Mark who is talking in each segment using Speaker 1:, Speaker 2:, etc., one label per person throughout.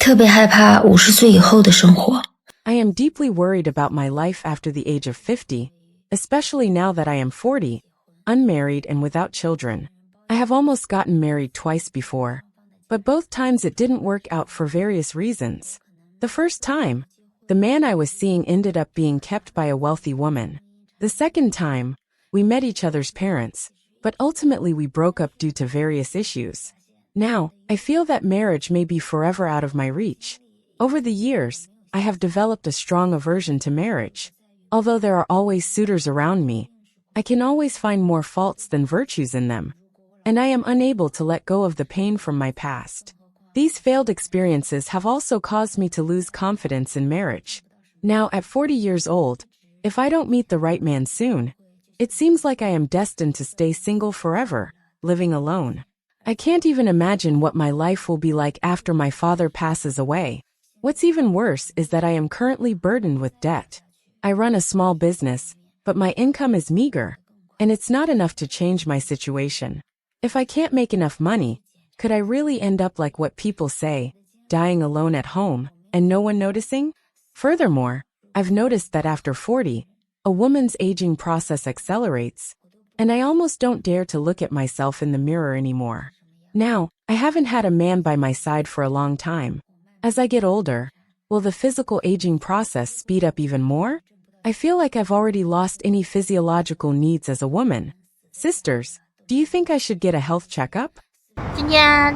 Speaker 1: 特别害怕50岁以后的生活。
Speaker 2: I am deeply worried about my life after the age of 50, especially now that I am 40, unmarried and without children. I have almost gotten married twice before, but both times it didn't work out for various reasons. The first time, the man I was seeing ended up being kept by a wealthy woman. The second time, we met each other's parents, but ultimately we broke up due to various issues. Now, I feel that marriage may be forever out of my reach. Over the years, I have developed a strong aversion to marriage. Although there are always suitors around me, I can always find more faults than virtues in them, and I am unable to let go of the pain from my past. These failed experiences have also caused me to lose confidence in marriage. Now, at 40 years old, if I don't meet the right man soon, it seems like I am destined to stay single forever, living alone. I can't even imagine what my life will be like after my father passes away. What's even worse is that I am currently burdened with debt. I run a small business, but my income is meager, and it's not enough to change my situation. If I can't make enough money, could I really end up like what people say, dying alone at home, and no one noticing? Furthermore, I've noticed that after 40, a woman's aging process accelerates, and I almost don't dare to look at myself in the mirror anymore. Now, I haven't had a man by my side for a long time. As I get older, will the physical aging process speed up even more? I feel like I've already lost any physiological needs as a woman. Sisters, do you think I should get a health checkup?
Speaker 3: 今天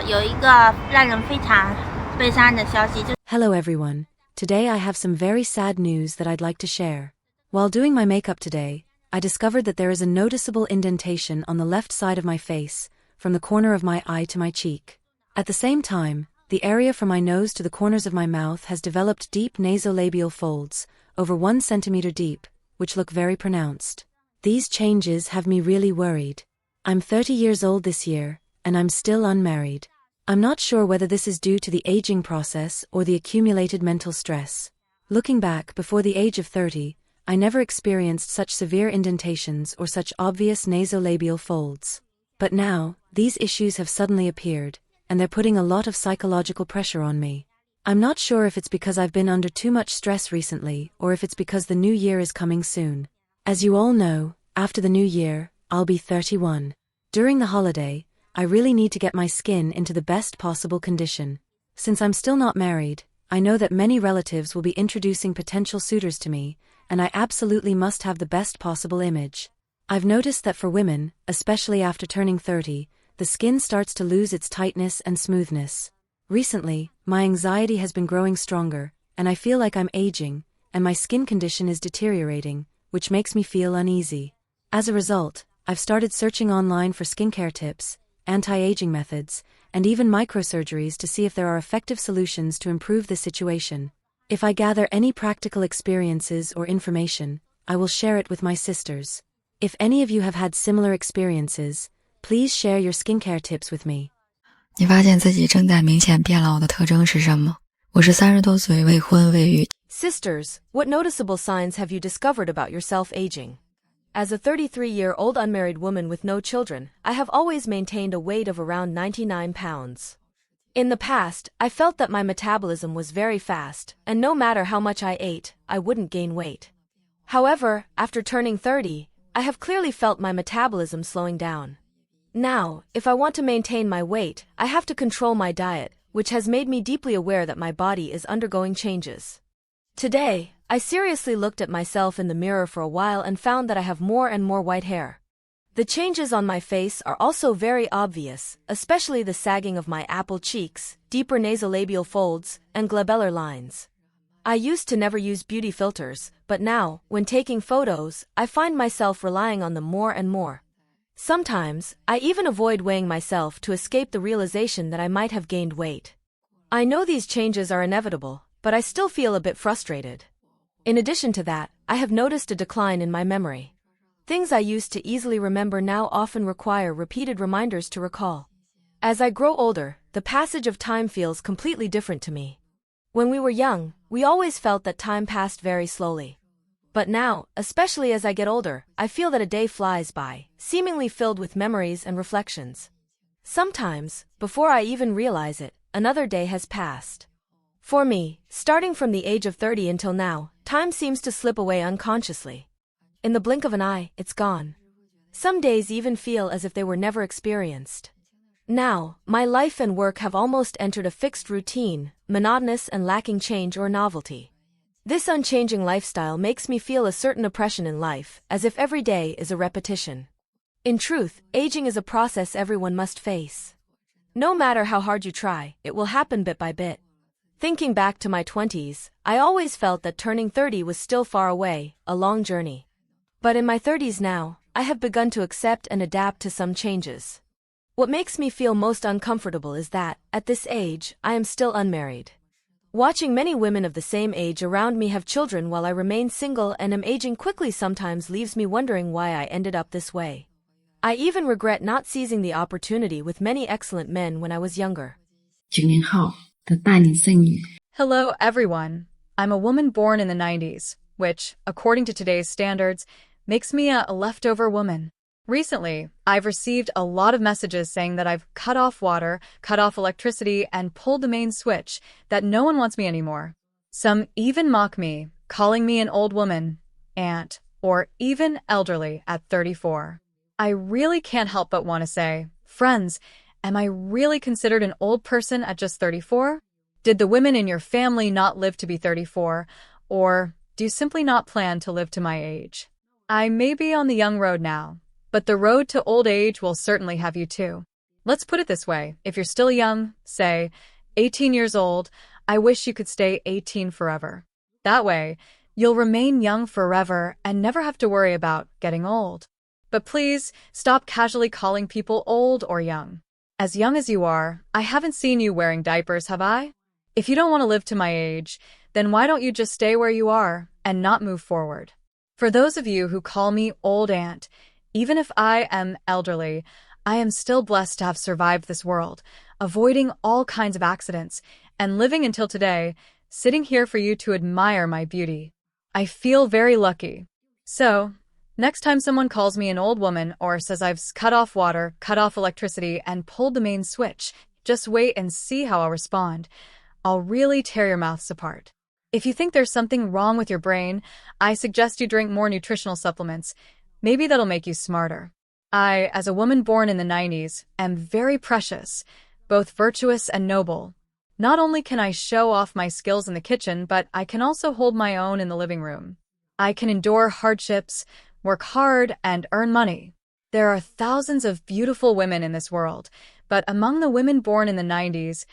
Speaker 3: 有一个让人非常悲伤的消息，
Speaker 4: Hello everyone. Today I have some very sad news that I'd like to share. While doing my makeup today, I discovered that there is a noticeable indentation on the left side of my face, from the corner of my eye to my cheek. At the same time, the area from my nose to the corners of my mouth has developed deep nasolabial folds, over 1 centimeter deep, which look very pronounced. These changes have me really worried. I'm 30 years old this year, and I'm still unmarried. I'm not sure whether this is due to the aging process or the accumulated mental stress. Looking back, before the age of 30, I never experienced such severe indentations or such obvious nasolabial folds. But now, these issues have suddenly appeared, and they're putting a lot of psychological pressure on me. I'm not sure if it's because I've been under too much stress recently or if it's because the new year is coming soon. As you all know, after the new year, I'll be 31. During the holiday, I really need to get my skin into the best possible condition. Since I'm still not married, I know that many relatives will be introducing potential suitors to me, and I absolutely must have the best possible image. I've noticed that for women, especially after turning 30, the skin starts to lose its tightness and smoothness. Recently, my anxiety has been growing stronger, and I feel like I'm aging, and my skin condition is deteriorating, which makes me feel uneasy. As a result, I've started searching online for skincare tips, anti-aging methods, and even microsurgeries to see if there are effective solutions to improve this situation. If I gather any practical experiences or information, I will share it with my sisters. If any of you have had similar experiences, please share your skincare tips with me.
Speaker 5: 你发现自己正在明显变老的特征是什么？我是30多岁未婚未育。
Speaker 6: Sisters, what noticeable signs have you discovered about yourself aging? As a 33-year-old unmarried woman with no children, I have always maintained a weight of around 99 pounds. In the past, I felt that my metabolism was very fast, and no matter how much I ate, I wouldn't gain weight. However, after turning 30, I have clearly felt my metabolism slowing down. Now, if I want to maintain my weight, I have to control my diet, which has made me deeply aware that my body is undergoing changes. Today, I seriously looked at myself in the mirror for a while and found that I have more and more white hair. The changes on my face are also very obvious, especially the sagging of my apple cheeks, deeper nasolabial folds, and glabellar lines. I used to never use beauty filters, but now, when taking photos, I find myself relying on them more and more. Sometimes, I even avoid weighing myself to escape the realization that I might have gained weight. I know these changes are inevitable, but I still feel a bit frustrated. In addition to that, I have noticed a decline in my memory. Things I used to easily remember now often require repeated reminders to recall. As I grow older, the passage of time feels completely different to me. When we were young, we always felt that time passed very slowly. But now, especially as I get older, I feel that a day flies by, seemingly filled with memories and reflections. Sometimes, before I even realize it, another day has passed. For me, starting from the age of 30 until now, time seems to slip away unconsciously. In the blink of an eye, it's gone. Some days even feel as if they were never experienced. Now, my life and work have almost entered a fixed routine, monotonous and lacking change or novelty. This unchanging lifestyle makes me feel a certain oppression in life, as if every day is a repetition. In truth, aging is a process everyone must face. No matter how hard you try, it will happen bit by bit. Thinking back to my 20s, I always felt that turning 30 was still far away, a long journey. But in my 30s now, I have begun to accept and adapt to some changes. What makes me feel most uncomfortable is that, at this age, I am still unmarried. Watching many women of the same age around me have children while I remain single and am aging quickly sometimes leaves me wondering why I ended up this way. I even regret not seizing the opportunity with many excellent men when I was younger.
Speaker 7: 90号的大龄剩女。
Speaker 8: Hello, everyone. I'm a woman born in the 90s, which, according to today's standards, makes me a leftover woman. Recently, I've received a lot of messages saying that I've cut off water, cut off electricity, and pulled the main switch, that no one wants me anymore. Some even mock me, calling me an old woman, aunt, or even elderly at 34. I really can't help but want to say, friends, am I really considered an old person at just 34? Did the women in your family not live to be 34, or do you simply not plan to live to my age? I may be on the young road now, but the road to old age will certainly have you too. Let's put it this way, if you're still young, say, 18 years old, I wish you could stay 18 forever. That way, you'll remain young forever and never have to worry about getting old. But please, stop casually calling people old or young. As young as you are, I haven't seen you wearing diapers, have I? If you don't want to live to my age, then why don't you just stay where you are and not move forward? For those of you who call me old aunt, even if I am elderly, I am still blessed to have survived this world, avoiding all kinds of accidents, and living until today, sitting here for you to admire my beauty. I feel very lucky. So, next time someone calls me an old woman or says I've cut off water, cut off electricity, and pulled the main switch, just wait and see how I'll respond. I'll really tear your mouths apart. If you think there's something wrong with your brain, I suggest you drink more nutritional supplements. Maybe that'll make you smarter. I, as a woman born in the 90s, am very precious, both virtuous and noble. Not only can I show off my skills in the kitchen, but I can also hold my own in the living room. I can endure hardships, work hard, and earn money. There are thousands of beautiful women in this world, but among the women born in the 90s,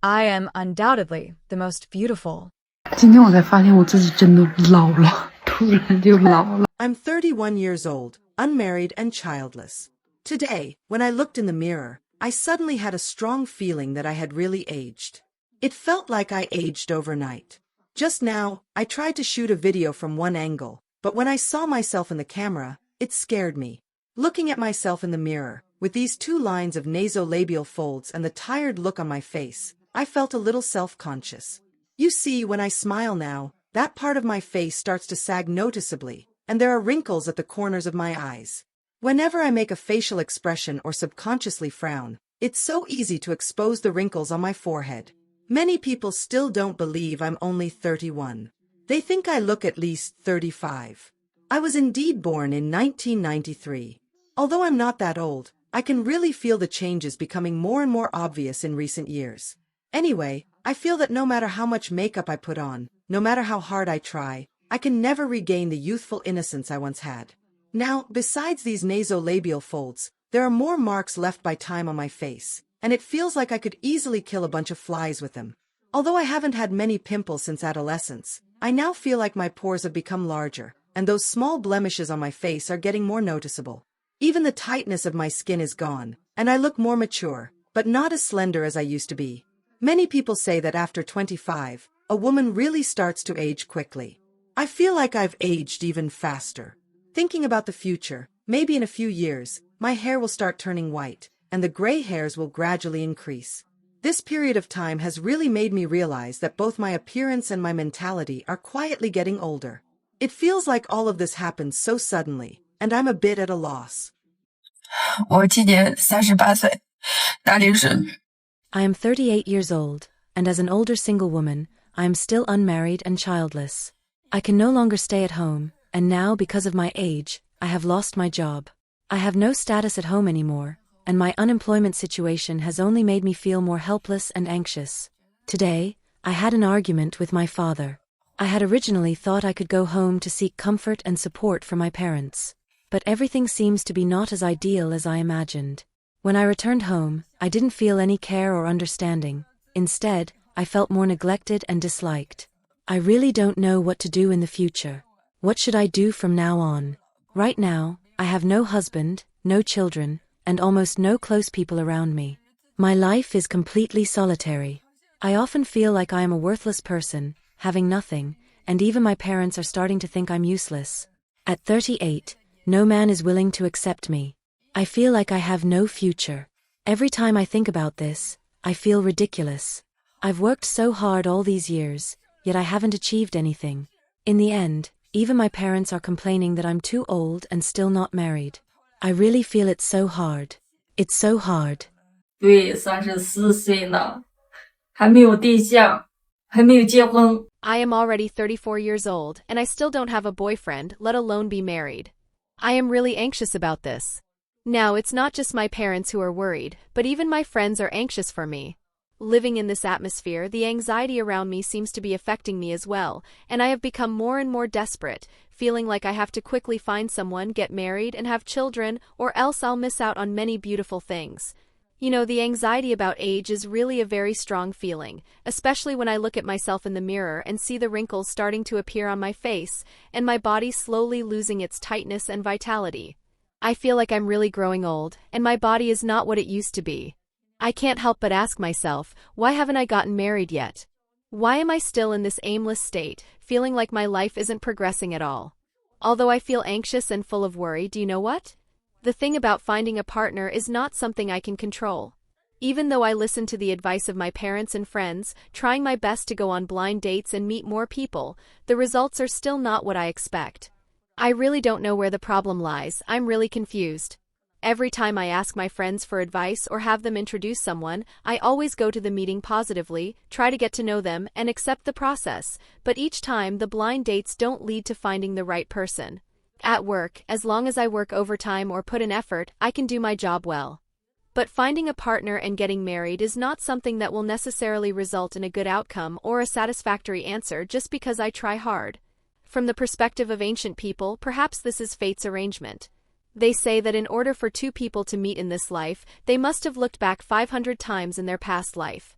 Speaker 8: I am undoubtedly the most beautiful.
Speaker 7: 今天我才发现我自己真的老了，突然就老了。
Speaker 9: I'm 31 years old, unmarried and childless. Today, when I looked in the mirror, I suddenly had a strong feeling that I had really aged. It felt like I aged overnight. Just now, I tried to shoot a video from one angle, but when I saw myself in the camera, it scared me. Looking at myself in the mirror, with these 2 lines of nasolabial folds and the tired look on my face, I felt a little self-conscious. You see, when I smile now, that part of my face starts to sag noticeably, and there are wrinkles at the corners of my eyes. Whenever I make a facial expression or subconsciously frown, it's so easy to expose the wrinkles on my forehead. Many people still don't believe I'm only 31. They think I look at least 35. I was indeed born in 1993. Although I'm not that old, I can really feel the changes becoming more and more obvious in recent years. Anyway, I feel that no matter how much makeup I put on, no matter how hard I try, I can never regain the youthful innocence I once had. Now, besides these nasolabial folds, there are more marks left by time on my face, and it feels like I could easily kill a bunch of flies with them. Although I haven't had many pimples since adolescence, I now feel like my pores have become larger, and those small blemishes on my face are getting more noticeable. Even the tightness of my skin is gone, and I look more mature, but not as slender as I used to be. Many people say that after 25, a woman really starts to age quickly. I feel like I've aged even faster. Thinking about the future, maybe in a few years, my hair will start turning white, and the gray hairs will gradually increase. This period of time has really made me realize that both my appearance and my mentality are quietly getting older. It feels like all of this happened so suddenly, and I'm a bit at a loss.
Speaker 5: 我今年38岁，大龄剩女。
Speaker 4: I am 38 years old, and as an older single woman, I am still unmarried and childless. I can no longer stay at home, and now, because of my age, I have lost my job. I have no status at home anymore, and my unemployment situation has only made me feel more helpless and anxious. Today, I had an argument with my father. I had originally thought I could go home to seek comfort and support from my parents. But everything seems to be not as ideal as I imagined. When I returned home, I didn't feel any care or understanding. Instead, I felt more neglected and disliked. I really don't know what to do in the future. What should I do from now on? Right now, I have no husband, no children, and almost no close people around me. My life is completely solitary. I often feel like I am a worthless person, having nothing, and even my parents are starting to think I'm useless. At 38, no man is willing to accept me. I feel like I have no future. Every time I think about this, I feel ridiculous. I've worked so hard all these years, yet I haven't achieved anything. In the end, even my parents are complaining that I'm too old and still not married. I really feel it's so hard. It's so hard.
Speaker 1: 对，34岁呢，还没有对象，还没有结婚。
Speaker 6: I am already 34 years old, and I still don't have a boyfriend, let alone be married. I am really anxious about this. Now, it's not just my parents who are worried, but even my friends are anxious for me. Living in this atmosphere, the anxiety around me seems to be affecting me as well, and I have become more and more desperate, feeling like I have to quickly find someone, get married, and have children, or else I'll miss out on many beautiful things. You know, the anxiety about age is really a very strong feeling, especially when I look at myself in the mirror and see the wrinkles starting to appear on my face, and my body slowly losing its tightness and vitality. I feel like I'm really growing old, and my body is not what it used to be. I can't help but ask myself, why haven't I gotten married yet? Why am I still in this aimless state, feeling like my life isn't progressing at all? Although I feel anxious and full of worry, do you know what? The thing about finding a partner is not something I can control. Even though I listen to the advice of my parents and friends, trying my best to go on blind dates and meet more people, the results are still not what I expect. I really don't know where the problem lies. I'm really confused. Every time I ask my friends for advice or have them introduce someone, I always go to the meeting positively, try to get to know them, and accept the process, but each time the blind dates don't lead to finding the right person. At work, as long as I work overtime or put in effort, I can do my job well. But finding a partner and getting married is not something that will necessarily result in a good outcome or a satisfactory answer just because I try hard. From the perspective of ancient people, perhaps this is fate's arrangement. They say that in order for two people to meet in this life, they must have looked back 500 times in their past life.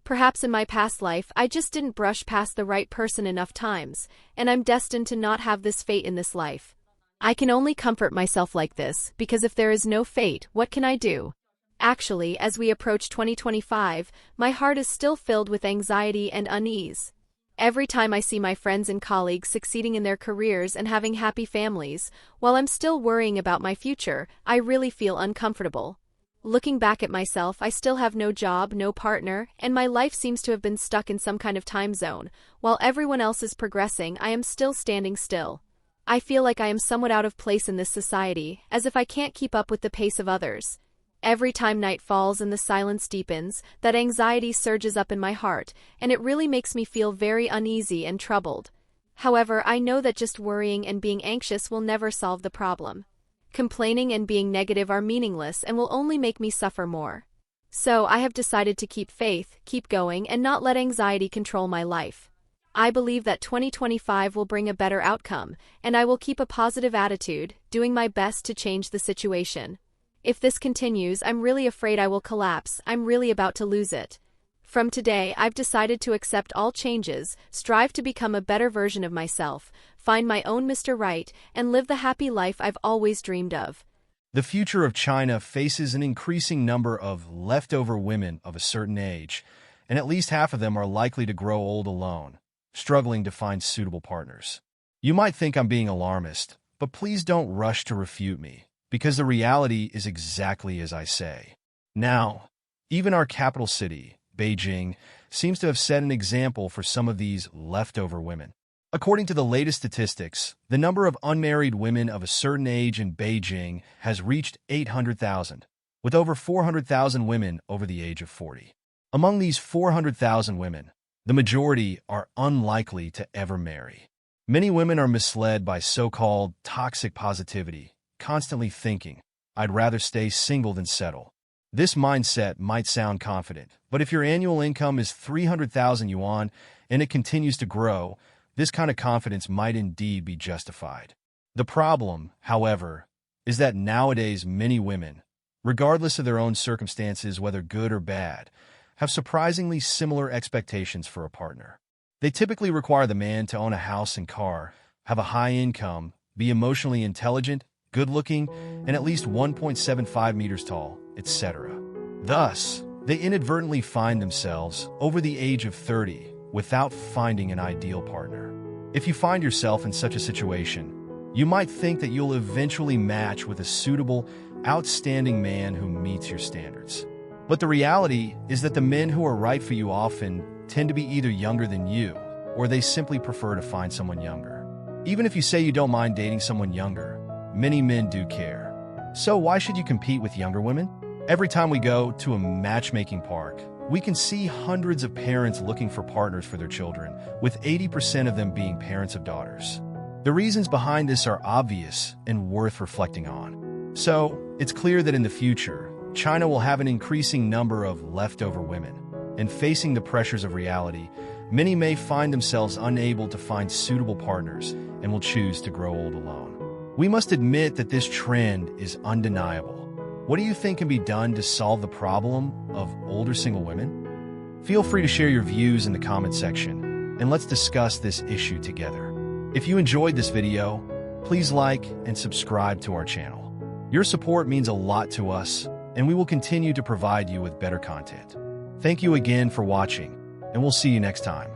Speaker 6: Perhaps in my past life, I just didn't brush past the right person enough times, and I'm destined to not have this fate in this life. I can only comfort myself like this, because if there is no fate, what can I do? Actually, as we approach 2025, my heart is still filled with anxiety and unease. Every time I see my friends and colleagues succeeding in their careers and having happy families, while I'm still worrying about my future, I really feel uncomfortable. Looking back at myself, I still have no job, no partner, and my life seems to have been stuck in some kind of time zone. While everyone else is progressing, I am still standing still. I feel like I am somewhat out of place in this society, as if I can't keep up with the pace of others. Every time night falls and the silence deepens, that anxiety surges up in my heart, and it really makes me feel very uneasy and troubled. However, I know that just worrying and being anxious will never solve the problem. Complaining and being negative are meaningless and will only make me suffer more. So, I have decided to keep faith, keep going, and not let anxiety control my life. I believe that 2025 will bring a better outcome, and I will keep a positive attitude, doing my best to change the situation. If this continues, I'm really afraid I will collapse. I'm really about to lose it. From today, I've decided to accept all changes, strive to become a better version of myself, find my own Mr. Right, and live the happy life I've always dreamed of.
Speaker 10: The future of China faces an increasing number of leftover women of a certain age, and at least half of them are likely to grow old alone, struggling to find suitable partners. You might think I'm being alarmist, but please don't rush to refute me, because the reality is exactly as I say. Now, even our capital city, Beijing, seems to have set an example for some of these leftover women. According to the latest statistics, the number of unmarried women of a certain age in Beijing has reached 800,000, with over 400,000 women over the age of 40. Among these 400,000 women, the majority are unlikely to ever marry. Many women are misled by so-called toxic positivity, constantly thinking, "I'd rather stay single than settle." This mindset might sound confident, but if your annual income is 300,000 yuan and it continues to grow, this kind of confidence might indeed be justified. The problem, however, is that nowadays many women, regardless of their own circumstances, whether good or bad, have surprisingly similar expectations for a partner. They typically require the man to own a house and car, have a high income, be emotionally intelligent, good-looking, and at least 1.75 meters tall, etc. Thus, they inadvertently find themselves over the age of 30 without finding an ideal partner. If you find yourself in such a situation, you might think that you'll eventually match with a suitable, outstanding man who meets your standards. But the reality is that the men who are right for you often tend to be either younger than you, or they simply prefer to find someone younger. Even if you say you don't mind dating someone younger, many men do care. So why should you compete with younger women? Every time we go to a matchmaking park, we can see hundreds of parents looking for partners for their children, with 80% of them being parents of daughters. The reasons behind this are obvious and worth reflecting on. So, it's clear that in the future, China will have an increasing number of leftover women, and facing the pressures of reality, many may find themselves unable to find suitable partners and will choose to grow old alone. We must admit that this trend is undeniable. What do you think can be done to solve the problem of older single women? Feel free to share your views in the comment section, and let's discuss this issue together. If you enjoyed this video, please like and subscribe to our channel. Your support means a lot to us, and we will continue to provide you with better content. Thank you again for watching, and we'll see you next time.